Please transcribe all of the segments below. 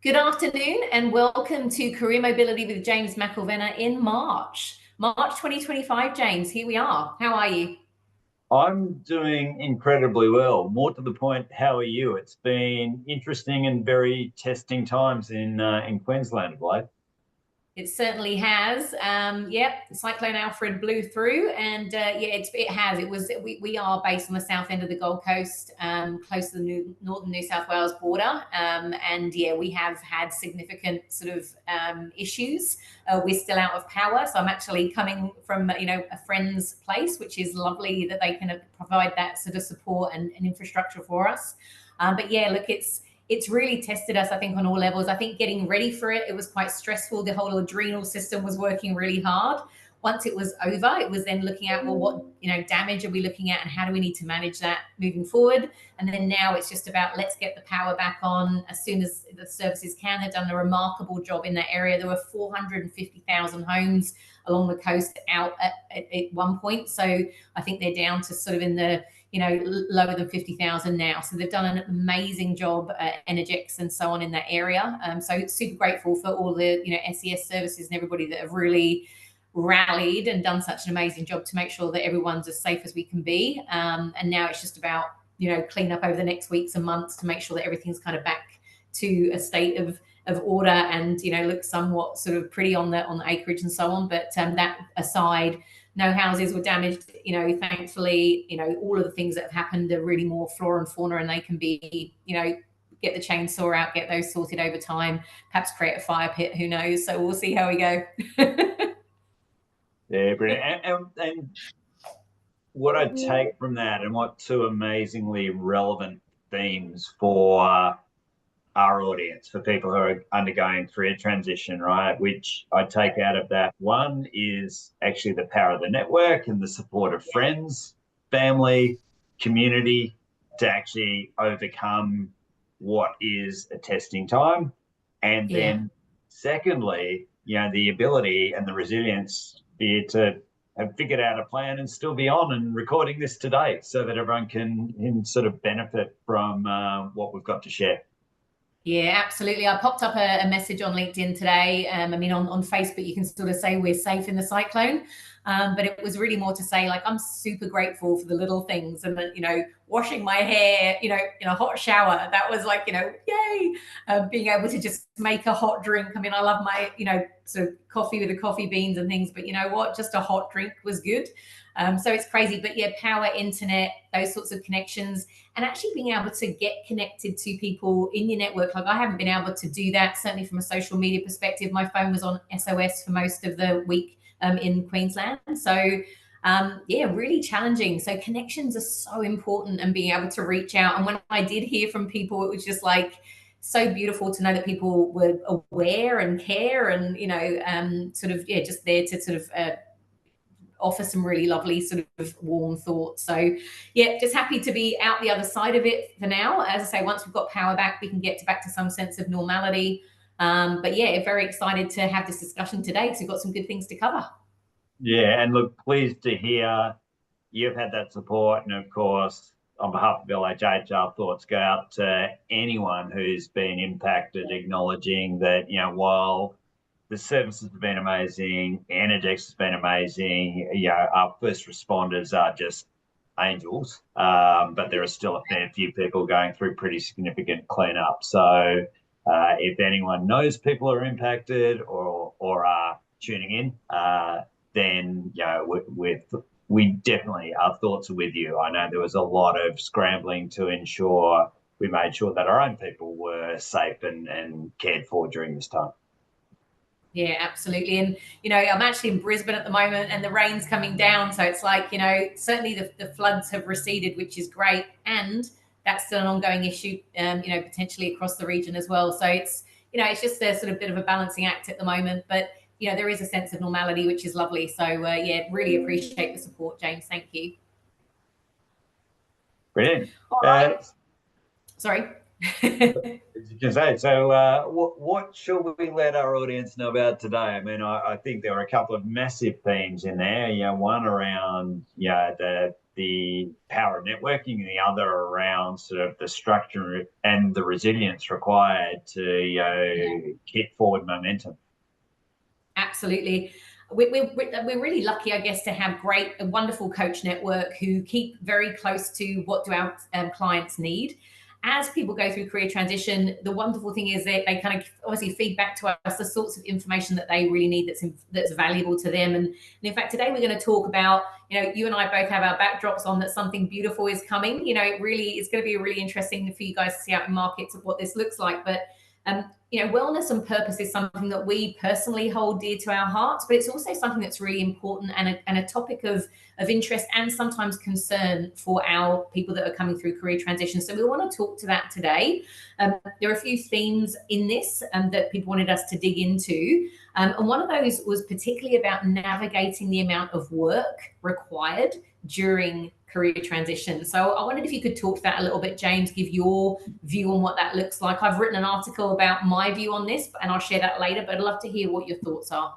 Good afternoon and welcome to Career Mobility with James Mcilvena in March. March 2025, James, here we are. How are you? I'm doing incredibly well. More to the point, how are you? It's been interesting and very testing times in Queensland of late. It certainly has. Yep, Cyclone Alfred blew through, and it has. It was. We are based on the south end of the Gold Coast, close to the northern New South Wales border, and yeah, we have had significant sort of issues. We're still out of power, so I'm actually coming from a friend's place, which is lovely that they can provide that sort of support and infrastructure for us. But yeah, look, it's really tested us, I think, on all levels. I think getting ready for it, it was quite stressful. The whole adrenal system was working really hard. Once it was over, it was then looking at, well, what damage are we looking at and how do we need to manage that moving forward? And then now it's just about let's get the power back on as soon as the services can. Have done a remarkable job in that area. There were 450,000 homes along the coast out at one point. So I think they're down to sort of in the lower than 50,000 now. So they've done an amazing job, Energex and so on in that area. So super grateful for all the, SES services and everybody that have really rallied and done such an amazing job to make sure that everyone's as safe as we can be. And now it's just about, clean up over the next weeks and months to make sure that everything's kind of back to a state of order and, looks somewhat sort of pretty on the acreage and so on. But that aside, no houses were damaged, thankfully. All of the things that have happened are really more flora and fauna, and they can be, get the chainsaw out, get those sorted over time, perhaps create a fire pit, who knows. So we'll see how we go. Yeah, brilliant. And what I take from that, and what two amazingly relevant themes for our audience, for people who are undergoing career transition, right? Which I take out of that. One is actually the power of the network and the support of friends, family, community to actually overcome what is a testing time. And Yeah. then secondly, the ability and the resilience for you to have figured out a plan and still be on and recording this today so that everyone can sort of benefit from what we've got to share. Yeah, absolutely. I popped up a message on LinkedIn today. I mean, on Facebook, you can sort of say we're safe in the cyclone. But it was really more to say, like, I'm super grateful for the little things and, washing my hair, in a hot shower. That was like, yay. Being able to just make a hot drink. I mean, I love my, sort of coffee with the coffee beans and things, but you know what? Just a hot drink was good. So it's crazy. But yeah, power, internet, those sorts of connections, and actually being able to get connected to people in your network. Like I haven't been able to do that, certainly from a social media perspective. My phone was on SOS for most of the week in Queensland. So yeah, really challenging. So connections are so important and being able to reach out. And when I did hear from people, it was just like so beautiful to know that people were aware and care and, sort of, yeah, just there to sort of offer some really lovely sort of warm thoughts. So yeah, just happy to be out the other side of it for now. As I say, once we've got power back, we can get back to some sense of normality. But yeah, very excited to have this discussion today because we've got some good things to cover. Yeah, and look, pleased to hear you've had that support. And of course, on behalf of LHH, our thoughts go out to anyone who's been impacted, acknowledging that, while the services have been amazing, Energex has been amazing, our first responders are just angels, but there are still a fair few people going through pretty significant cleanup. So if anyone knows people are impacted or are tuning in, then we definitely, our thoughts are with you. I know there was a lot of scrambling to ensure we made sure that our own people were safe and cared for during this time. Yeah, absolutely. And, I'm actually in Brisbane at the moment and the rain's coming down. So it's like, certainly the floods have receded, which is great. And that's still an ongoing issue, potentially across the region as well. So it's just a sort of bit of a balancing act at the moment. But, there is a sense of normality, which is lovely. So, yeah, really appreciate the support, James. Thank you. Brilliant. All right. Sorry. As you can say. So, what should we let our audience know about today? I mean, I think there are a couple of massive themes in there. One around the power of networking, and the other around sort of the structure and the resilience required to Yeah. keep forward momentum. Absolutely. We're really lucky, I guess, to have a wonderful coach network who keep very close to what do our clients need. As people go through career transition, the wonderful thing is that they kind of obviously feed back to us the sorts of information that they really need that's valuable to them. And in fact, today we're going to talk about, you and I both have our backdrops on that something beautiful is coming. It really is going to be really interesting for you guys to see out in markets of what this looks like. But wellness and purpose is something that we personally hold dear to our hearts, but it's also something that's really important and a topic of interest and sometimes concern for our people that are coming through career transition. So we want to talk to that today. There are a few themes in this that people wanted us to dig into. And one of those was particularly about navigating the amount of work required during career transition. So I wondered if you could talk to that a little bit, James, give your view on what that looks like. I've written an article about my view on this, and I'll share that later, but I'd love to hear what your thoughts are.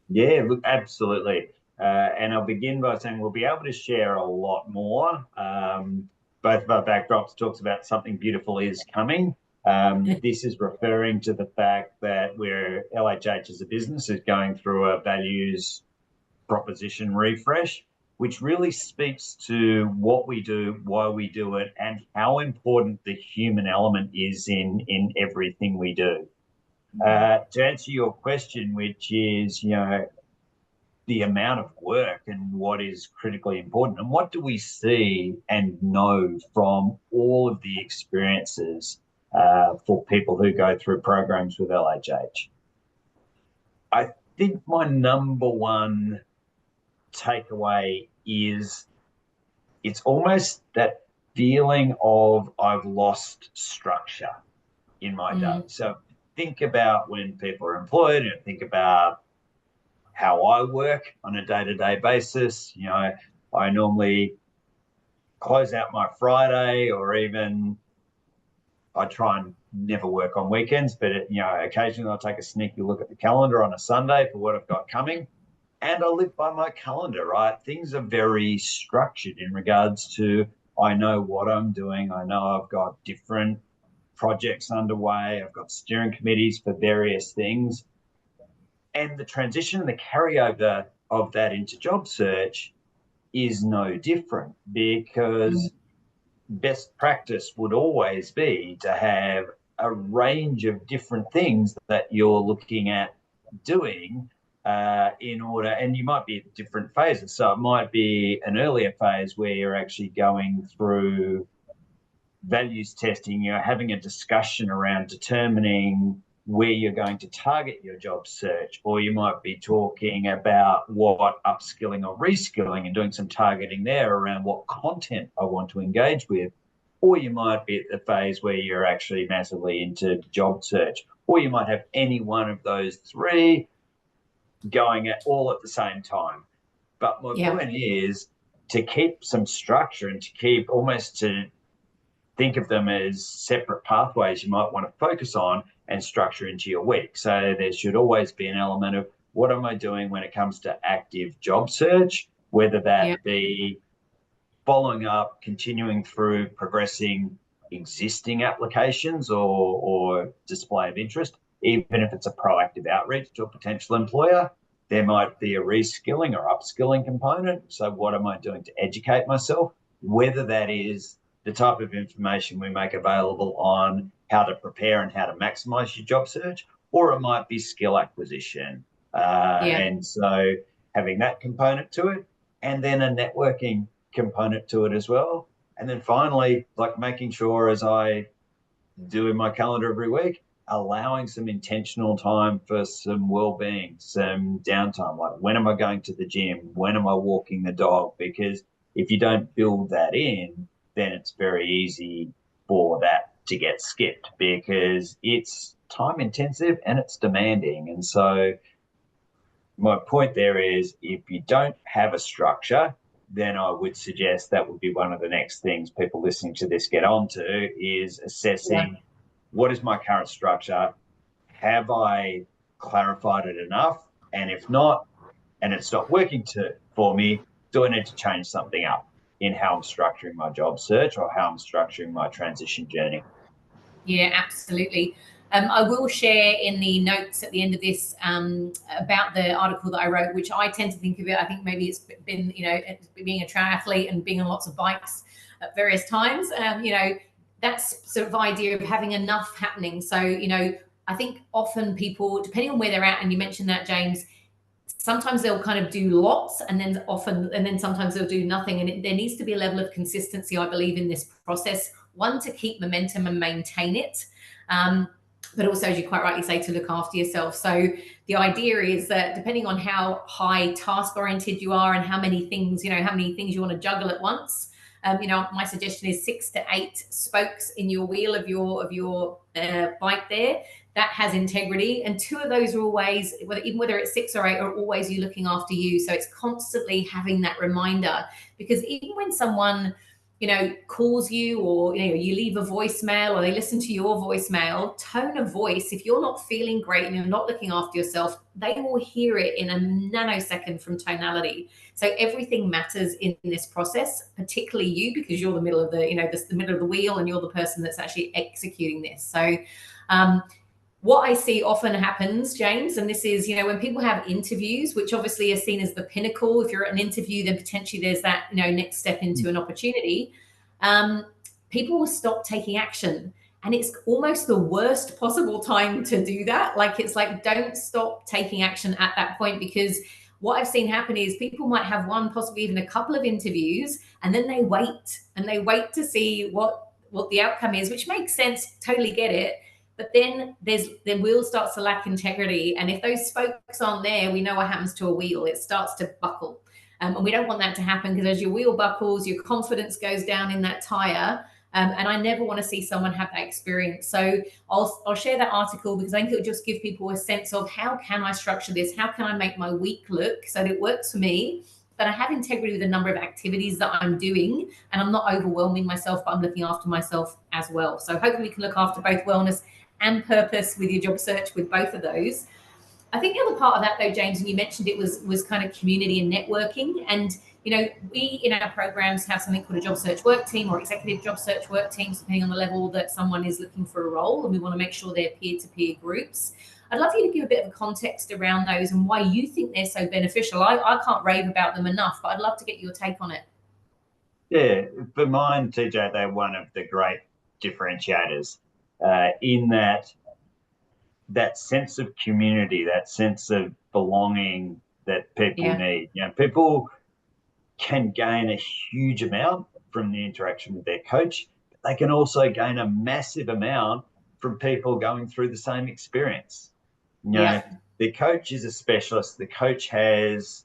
Yeah, look, absolutely. And I'll begin by saying we'll be able to share a lot more. Both of our backdrops talks about something beautiful is coming. This is referring to the fact that LHH as a business is going through a values proposition refresh, which really speaks to what we do, why we do it, and how important the human element is in everything we do. To answer your question, which is, the amount of work and what is critically important, and what do we see and know from all of the experiences for people who go through programs with LHH. I think my number one takeaway is it's almost that feeling of I've lost structure in my day. So think about when people are employed, and think about how I work on a day-to-day basis. I normally close out my Friday, or even I try and never work on weekends, but occasionally I'll take a sneaky look at the calendar on a Sunday for what I've got coming. And I live by my calendar, right? Things are very structured in regards to I know what I'm doing. I know I've got different projects underway. I've got steering committees for various things. And the transition and the carryover of that into job search is no different, because best practice would always be to have a range of different things that you're looking at doing in order, and you might be at different phases. So it might be an earlier phase where you're actually going through values testing, you're having a discussion around determining where you're going to target your job search, or you might be talking about what upskilling or reskilling and doing some targeting there around what content I want to engage with. Or you might be at the phase where you're actually massively into job search, or you might have any one of those three going all at the same time. But my point is to keep some structure and to keep almost to think of them as separate pathways you might want to focus on and structure into your week. So there should always be an element of what am I doing when it comes to active job search, whether that be following up, continuing through, progressing existing applications or display of interest. Even if it's a proactive outreach to a potential employer, there might be a reskilling or upskilling component. So what am I doing to educate myself? Whether that is the type of information we make available on how to prepare and how to maximize your job search, or it might be skill acquisition. And so having that component to it, and then a networking component to it as well. And then finally, like making sure, as I do in my calendar every week, allowing some intentional time for some well-being, some downtime. Like, when am I going to the gym? When am I walking the dog? Because if you don't build that in, then it's very easy for that to get skipped, because it's time intensive and it's demanding. And so my point there is, if you don't have a structure, then I would suggest that would be one of the next things people listening to this get onto, is assessing what is my current structure? Have I clarified it enough? And if not, and it's not working for me, do I need to change something up in how I'm structuring my job search or how I'm structuring my transition journey? Yeah, absolutely. I will share in the notes at the end of this about the article that I wrote, which I tend to think of it. I think maybe it's been, being a triathlete and being on lots of bikes at various times. That's sort of idea of having enough happening. So, I think often people, depending on where they're at, and you mentioned that, James, sometimes they'll kind of do lots and then sometimes they'll do nothing. And there needs to be a level of consistency, I believe, in this process. One, to keep momentum and maintain it. But also, as you quite rightly say, to look after yourself. So the idea is that depending on how high task oriented you are and how many things you want to juggle at once, my suggestion is 6 to 8 spokes in your wheel of your bike there. That has integrity, and 2 of those are always, whether it's 6 or 8, are always you looking after you. So it's constantly having that reminder, because even when someone calls you, or you leave a voicemail, or they listen to your voicemail, tone of voice, if you're not feeling great and you're not looking after yourself, they will hear it in a nanosecond from tonality. So everything matters in this process, particularly you, because you're the middle of the middle of the wheel, and you're the person that's actually executing this. So what I see often happens, James, and this is, when people have interviews, which obviously are seen as the pinnacle. If you're at an interview, then potentially there's that, next step into an opportunity. People will stop taking action. And it's almost the worst possible time to do that. It's like, don't stop taking action at that point, because what I've seen happen is people might have one, possibly even a couple of interviews, and then they wait to see what the outcome is, which makes sense. Totally get it. But then the wheel starts to lack integrity. And if those spokes aren't there, we know what happens to a wheel. It starts to buckle. And we don't want that to happen, because as your wheel buckles, your confidence goes down in that tire. And I never want to see someone have that experience. So I'll share that article, because I think it'll just give people a sense of, how can I structure this? How can I make my week look so that it works for me, that I have integrity with the number of activities that I'm doing, and I'm not overwhelming myself, but I'm looking after myself as well. So hopefully we can look after both wellness and purpose with your job search, with both of those. I think the other part of that, though, James, and you mentioned it, was kind of community and networking. And we in our programs have something called a job search work team, or executive job search work teams, depending on the level that someone is looking for a role, and we want to make sure they're peer-to-peer groups. I'd love you to give a bit of a context around those and why you think they're so beneficial. I can't rave about them enough, but I'd love to get your take on it. Yeah, for mine, TJ, they're one of the great differentiators, in that sense of community, that sense of belonging that people need. People can gain a huge amount from the interaction with their coach, but they can also gain a massive amount from people going through the same experience. The coach is a specialist. The coach has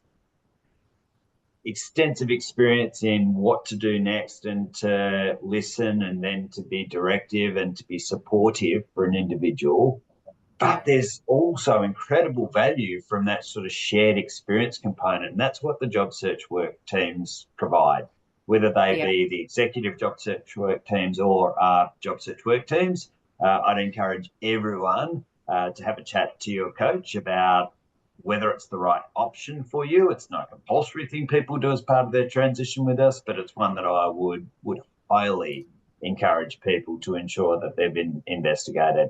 extensive experience in what to do next, and to listen, and then to be directive and to be supportive for an individual. But there's also incredible value from that sort of shared experience component. And that's what the job search work teams provide, whether they be the executive job search work teams or job search work teams. I'd encourage everyone to have a chat to your coach about whether it's the right option for you. It's not a compulsory thing people do as part of their transition with us, but it's one that I would highly encourage people to ensure that they've been investigated.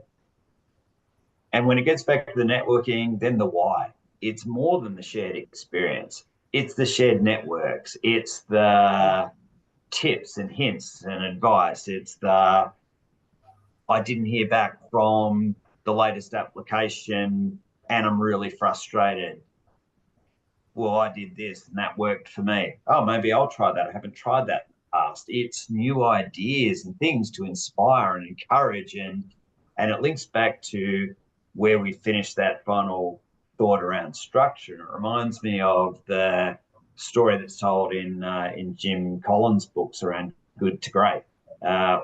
And when it gets back to the networking, then the why. It's more than the shared experience. It's the shared networks. It's the tips and hints and advice. It's the, I didn't hear back from the latest application and I'm really frustrated. Well, I did this and that worked for me. Oh, maybe I'll try that. I haven't tried that in the past. It's new ideas and things to inspire and encourage, and it links back to where we finished that final thought around structure. And it reminds me of the story that's told in Jim Collins' books around Good to Great,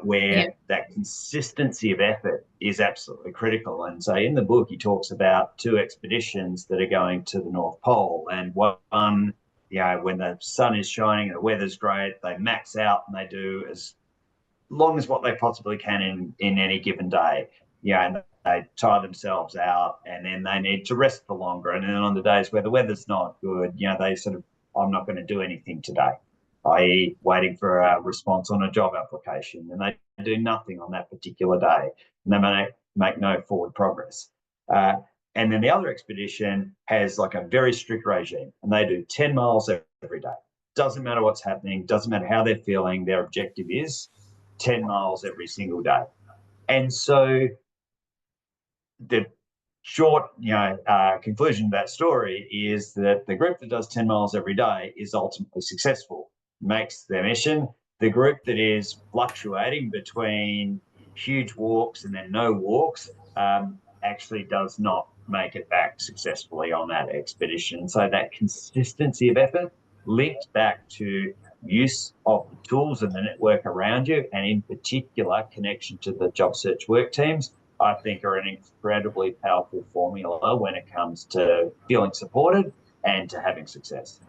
where that consistency of effort is absolutely critical. And so in the book, he talks about 2 expeditions that are going to the North Pole, and one when the sun is shining and the weather's great, they max out and they do as long as what they possibly can in any given day. And they tire themselves out, and then they need to rest for longer. And then on the days where the weather's not good, they sort of, I'm not going to do anything today, i.e., waiting for a response on a job application, and they do nothing on that particular day, and they may make no forward progress. And then the other expedition has like a very strict regime, and they do 10 miles every day. Doesn't matter what's happening, doesn't matter how they're feeling, their objective is 10 miles every single day. And so the short conclusion of that story is that the group that does 10 miles every day is ultimately successful, makes their mission. The group that is fluctuating between huge walks and then no walks actually does not make it back successfully on that expedition. So that consistency of effort linked back to use of the tools and the network around you, and in particular connection to the job search work teams, I think are an incredibly powerful formula when it comes to feeling supported and to having success.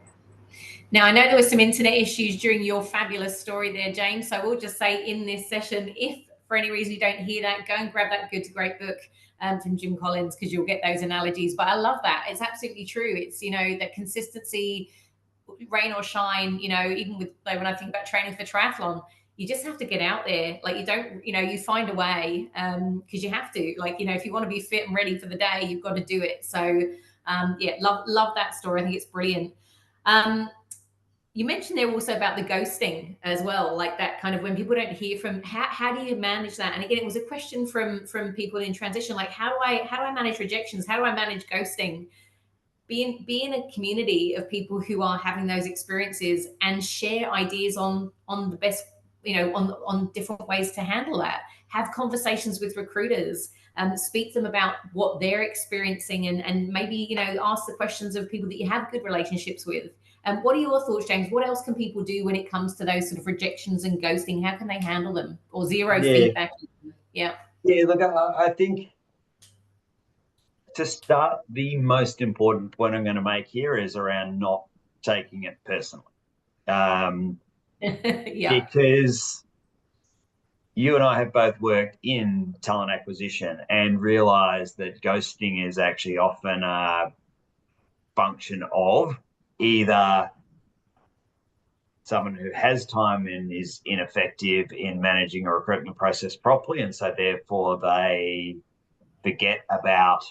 Now, I know there were some internet issues during your fabulous story there, James. So I will just say in this session, if for any reason you don't hear that, go and grab that Good to Great book from Jim Collins, because you'll get those analogies. But I love that. It's absolutely true. It's, that consistency, rain or shine, even with when I think about training for triathlon, you just have to get out there. Like, you don't, you find a way because you have to. Like, if you want to be fit and ready for the day, you've got to do it. So love that story. I think it's brilliant. You mentioned there also about the ghosting as well, like that kind of when people don't hear from, how do you manage that? And again, it was a question from people in transition, like how do I manage rejections? How do I manage ghosting? Be in a community of people who are having those experiences and share ideas on the best, on different ways to handle that. Have conversations with recruiters, speak to them about what they're experiencing, and maybe, ask the questions of people that you have good relationships with. What are your thoughts, James? What else can people do when it comes to those sort of rejections and ghosting? How can they handle them? Or zero feedback? Yeah. Yeah, look, I think to start, the most important point I'm going to make here is around not taking it personally. Because you and I have both worked in talent acquisition and realized that ghosting is actually often a function of either someone who has time and is ineffective in managing a recruitment process properly, and so therefore they forget about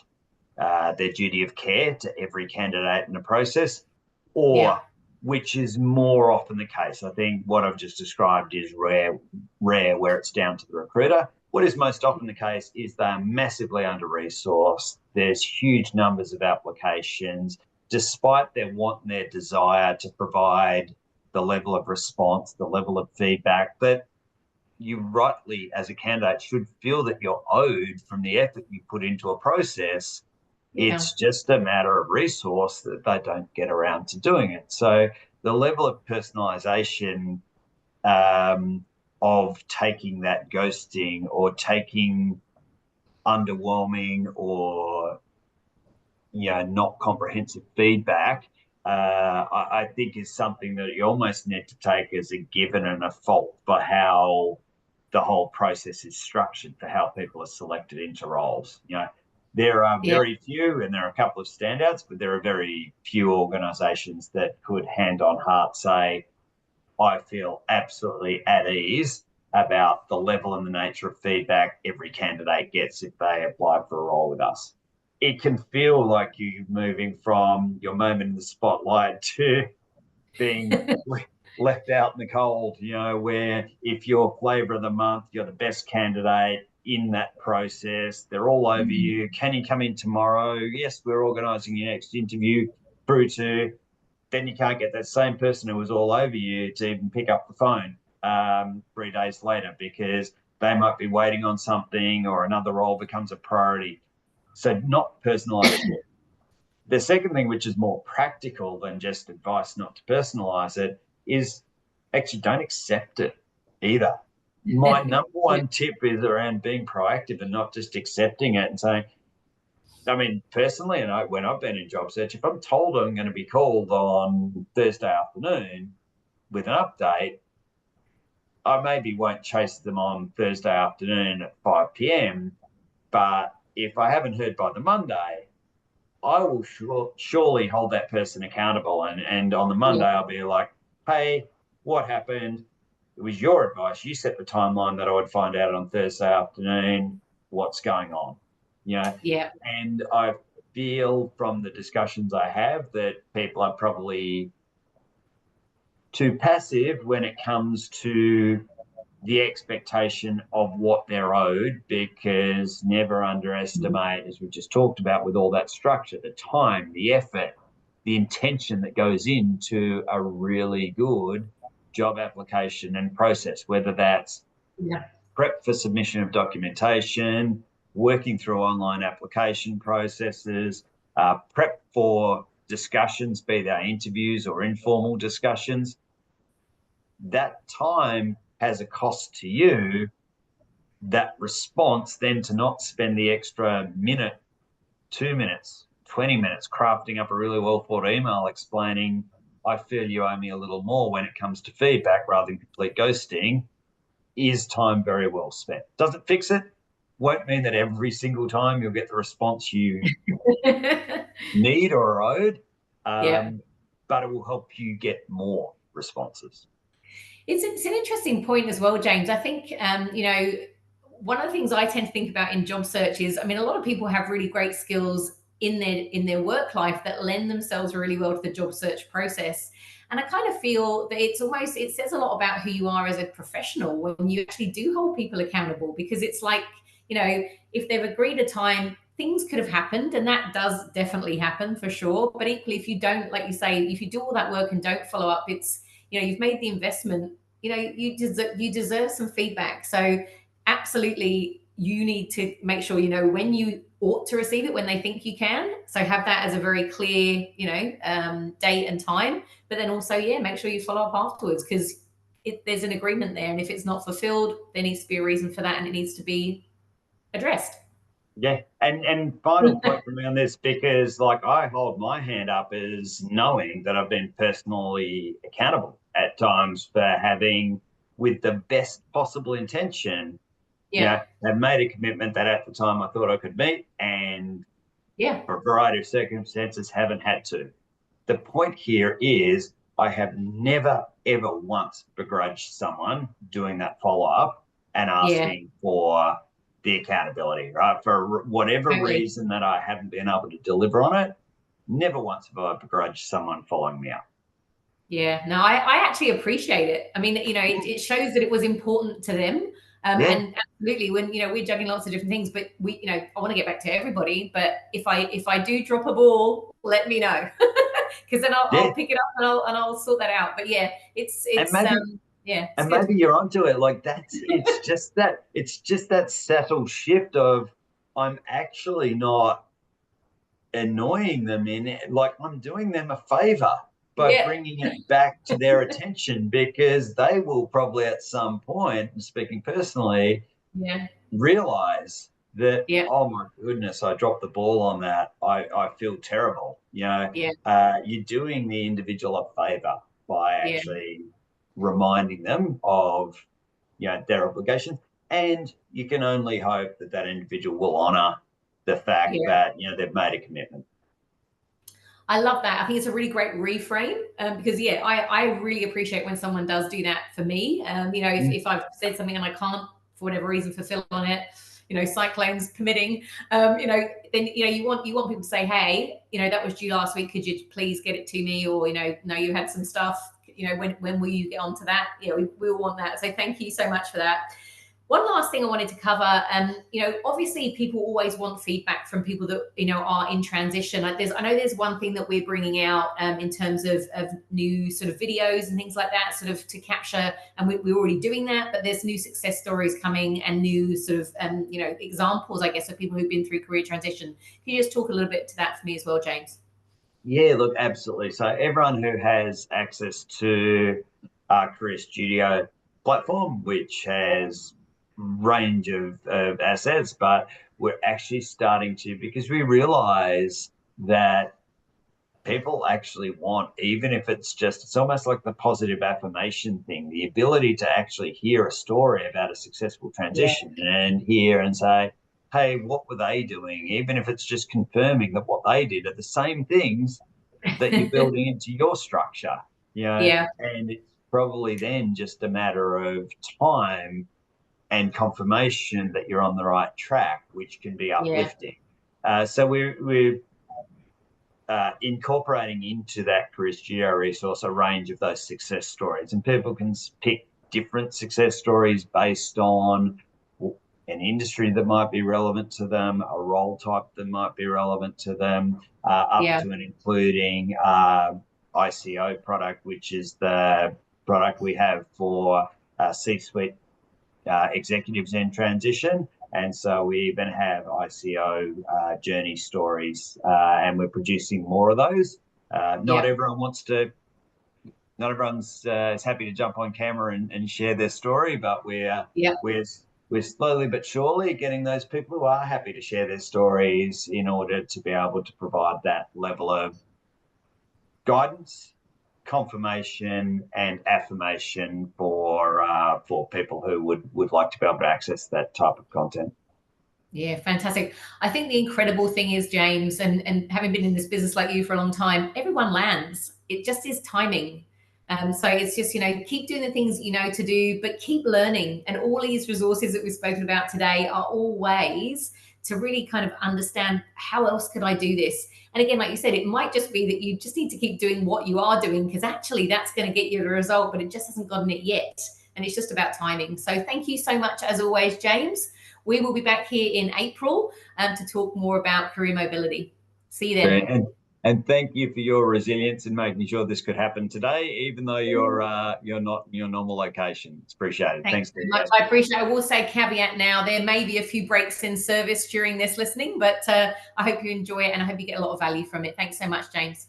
their duty of care to every candidate in the process, or which is more often the case. I think what I've just described is rare where it's down to the recruiter. What is most often the case is they're massively under-resourced. There's huge numbers of applications, despite their want and their desire to provide the level of response, the level of feedback that you rightly, as a candidate, should feel that you're owed from the effort you put into a process. It's just a matter of resource that they don't get around to doing it. So the level of personalization of taking that ghosting or taking underwhelming or not comprehensive feedback, I think is something that you almost need to take as a given and a fault for how the whole process is structured, for how people are selected into roles. There are very few, and there are a couple of standouts, but there are very few organisations that could hand on heart say, I feel absolutely at ease about the level and the nature of feedback every candidate gets if they apply for a role with us. It can feel like you're moving from your moment in the spotlight to being left out in the cold, where if you're flavour of the month, you're the best candidate in that process. They're all over you. Can you come in tomorrow? Yes, we're organising your next interview. Through to then you can't get that same person who was all over you to even pick up the phone 3 days later because they might be waiting on something or another role becomes a priority. So not personalised. The second thing, which is more practical than just advice not to personalise it, is actually don't accept it either. My number one tip is around being proactive and not just accepting it and saying, I mean, personally, and when I've been in job search, if I'm told I'm going to be called on Thursday afternoon with an update, I maybe won't chase them on Thursday afternoon at 5 p.m. But if I haven't heard by the Monday, I will surely hold that person accountable. And on the Monday, Yeah. I'll be like, hey, what happened? It was your advice. You set the timeline that I would find out on Thursday afternoon what's going on. You know, Yeah. and I feel from the discussions I have that people are probably too passive when it comes to the expectation of what they're owed, because never underestimate, as we just talked about, with all that structure, the time, the effort, the intention that goes into a really good job application and process, whether that's Yeah. prep for submission of documentation, working through online application processes, prep for discussions, be they interviews or informal discussions. That time has a cost to you. That response then to not spend the extra minute, 2 minutes, 20 minutes crafting up a really well thought email explaining, I feel you owe me a little more when it comes to feedback rather than complete ghosting, is time very well spent. Doesn't fix it. Won't mean that every single time you'll get the response you need or are owed, Yeah. but it will help you get more responses. It's an interesting point as well, James. I think, one of the things I tend to think about in job search is, I mean, a lot of people have really great skills in their work life that lend themselves really well to the job search process. And I kind of feel that it says a lot about who you are as a professional when you actually do hold people accountable, because it's like, if they've agreed a time, things could have happened, and that does definitely happen for sure. But equally, if you don't, like you say, if you do all that work and don't follow up, it's, you've made the investment, you deserve some feedback. So absolutely, you need to make sure you know when you ought to receive it, when they think you can. So have that as a very clear, date and time. But then also, yeah, make sure you follow up afterwards, because there's an agreement there, and if it's not fulfilled, there needs to be a reason for that, and it needs to be addressed. Yeah, and final point from me on this, because like I hold my hand up as knowing that I've been personally accountable at times for having, with the best possible intention, Yeah. have made a commitment that at the time I thought I could meet, and Yeah. for a variety of circumstances haven't had to. The point here is I have never, ever once begrudged someone doing that follow up and Yeah. asking for the accountability, right? For whatever Totally. reason that I haven't been able to deliver on it, never once have I begrudged someone following me up. Yeah, no, I actually appreciate it. I mean, it shows that it was important to them. Yeah, And absolutely, when we're juggling lots of different things, but I want to get back to everybody. But if I do drop a ball, let me know, because then I'll yeah. pick it up and I'll sort that out. But yeah, And it's maybe yeah, it's and good. maybe you're onto it. Like it's just that subtle shift of I'm actually not annoying them in it. Like I'm doing them a favor by Yeah, bringing it back to their attention, because they will probably at some point, speaking personally, yeah, realize that, yeah, oh my goodness, I dropped the ball on that. I feel terrible. yeah, You're doing the individual a favor by yeah, actually reminding them of their obligations, and you can only hope that that individual will honor the fact yeah. that they've made a commitment. I love that. I think it's a really great reframe, because yeah, I really appreciate when someone does do that for me. If I've said something and I can't for whatever reason fulfill on it, cyclones permitting, then you want people to say, hey, that was due last week. Could you please get it to me? Or no, you had some stuff. When will you get onto that? We all want that. So thank you so much for that. One last thing I wanted to cover, obviously people always want feedback from people that, are in transition. Like I know there's one thing that we're bringing out in terms of new sort of videos and things like that, sort of to capture, and we're already doing that, but there's new success stories coming and new sort of, examples, I guess, of people who've been through career transition. Can you just talk a little bit to that for me as well, James? Yeah, look, absolutely. So everyone who has access to our Career Studio platform, which has range of assets, but we're actually starting to, because we realize that people actually want, even if it's just, it's almost like the positive affirmation thing, the ability to actually hear a story about a successful transition and hear and say, hey, what were they doing? Even if it's just confirming that what they did are the same things that you're building into your structure, and it's probably then just a matter of time and confirmation that you're on the right track, which can be uplifting. So we're incorporating into that Career Studio resource a range of those success stories, and people can pick different success stories based on an industry that might be relevant to them, a role type that might be relevant to them, up to and including ICO product, which is the product we have for C-suite executives in transition. And so we even have ICO journey stories, and we're producing more of those. Not everyone's is happy to jump on camera and share their story, but we're slowly but surely getting those people who are happy to share their stories in order to be able to provide that level of guidance, confirmation, and affirmation for people who would like to be able to access that type of content. Yeah, fantastic. I think the incredible thing is, James, and having been in this business like you for a long time, everyone lands. It just is timing. So it's just, keep doing the things you know to do, but keep learning. And all these resources that we've spoken about today are all ways to really kind of understand, how else could I do this? And again, like you said, it might just be that you just need to keep doing what you are doing, because actually that's going to get you the result, but it just hasn't gotten it yet. And it's just about timing. So thank you so much, as always, James. We will be back here in April to talk more about career mobility. See you then. And thank you for your resilience in making sure this could happen today, even though you're not in your normal location. It's appreciated. Thanks very much. I appreciate it. I will say caveat now, there may be a few breaks in service during this listening, but I hope you enjoy it and I hope you get a lot of value from it. Thanks so much, James.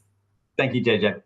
Thank you, JJ.